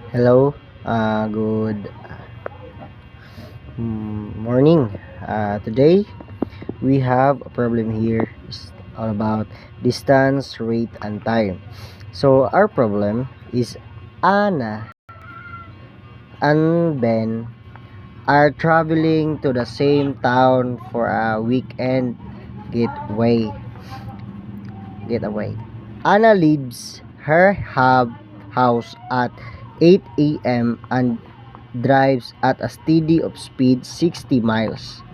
Hello, good morning. Today we have a problem here. It's all about distance, rate, and time. So our problem is Anna and Ben are traveling to the same town for a weekend getaway. Getaway. Anna leaves her house at 8 a.m. and drives at a steady of speed 60 miles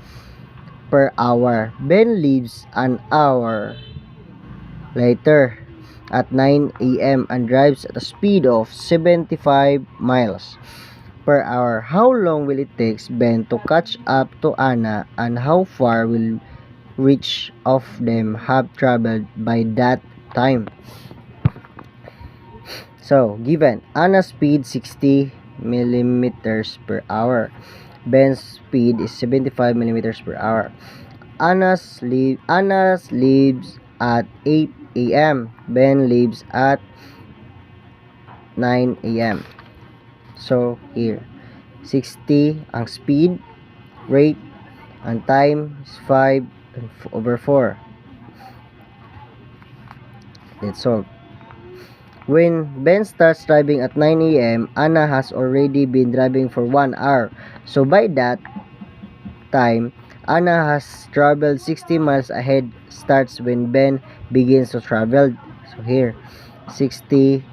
per hour. Ben leaves an hour later at 9 a.m. and drives at a speed of 75 miles per hour. How long will it take Ben to catch up to Anna, and how far will each of them have traveled by that time? So, given Anna's speed 60 millimeters per hour, Ben's speed is 75 millimeters per hour. Anna's leaves at 8 a.m. Ben leaves at 9 a.m. So, here, 60 ang speed, rate, and time is 5/4. Let's solve. When Ben starts driving at 9 a.m., Anna has already been driving for 1 hour. So by that time, Anna has traveled 60 miles ahead. Starts when Ben begins to travel. So here, 60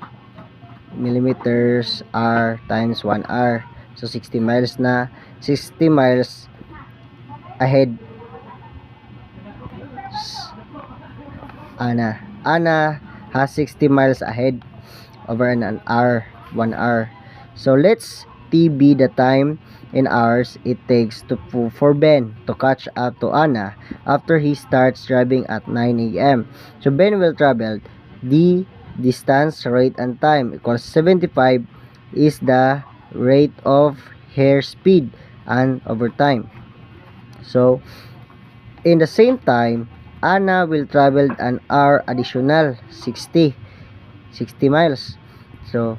millimeters r times 1 hour. So 60 miles na. 60 miles ahead Anna has 60 miles ahead over an hour, 1 hour. So let's TB the time in hours it takes for Ben to catch up to Anna after he starts driving at 9 a.m. So Ben will travel the distance, rate, and time equals 75 is the rate of her speed and over time. So in the same time, Anna will travel an hour additional 60 miles. So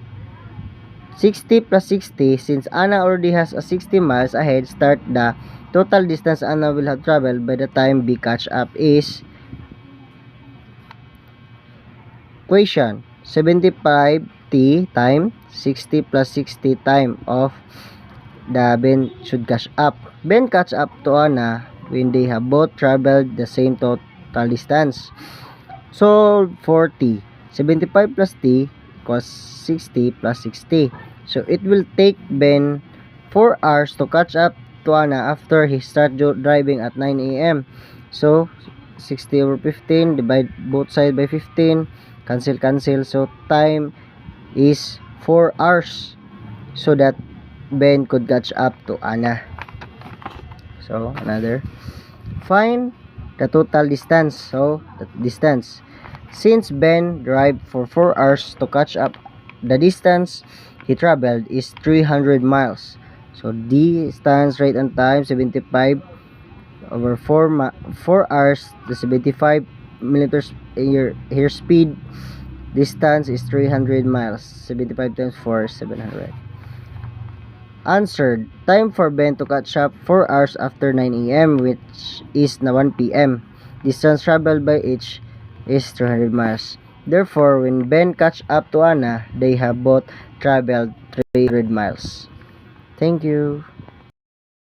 60 plus 60, since Anna already has a 60 miles ahead start, the total distance Anna will have traveled by the time B catch up is equation 75t time 60 plus 60 time of the Ben should catch up. Ben catch up to Anna when they have both traveled the same total distance. So 40, 75 plus t equals 60 plus 60. So it will take Ben 4 hours to catch up to Anna after he start driving at 9 a.m. So 60 over 15, divide both sides by 15, cancel. So time is 4 hours so that Ben could catch up to Anna. So another, find the total distance. So the distance, since Ben drive for 4 hours to catch up, the distance he traveled is 300 miles. So distance, rate, and time 75 over 4 hours to 75 millimeters here speed. Distance is 300 miles. 75 times 4 is 700. Answered, time for Ben to catch up 4 hours after 9 a.m. which is na 1 p.m. Distance traveled by each is 300 miles. Therefore, when Ben catch up to Anna, they have both traveled 300 miles. Thank you.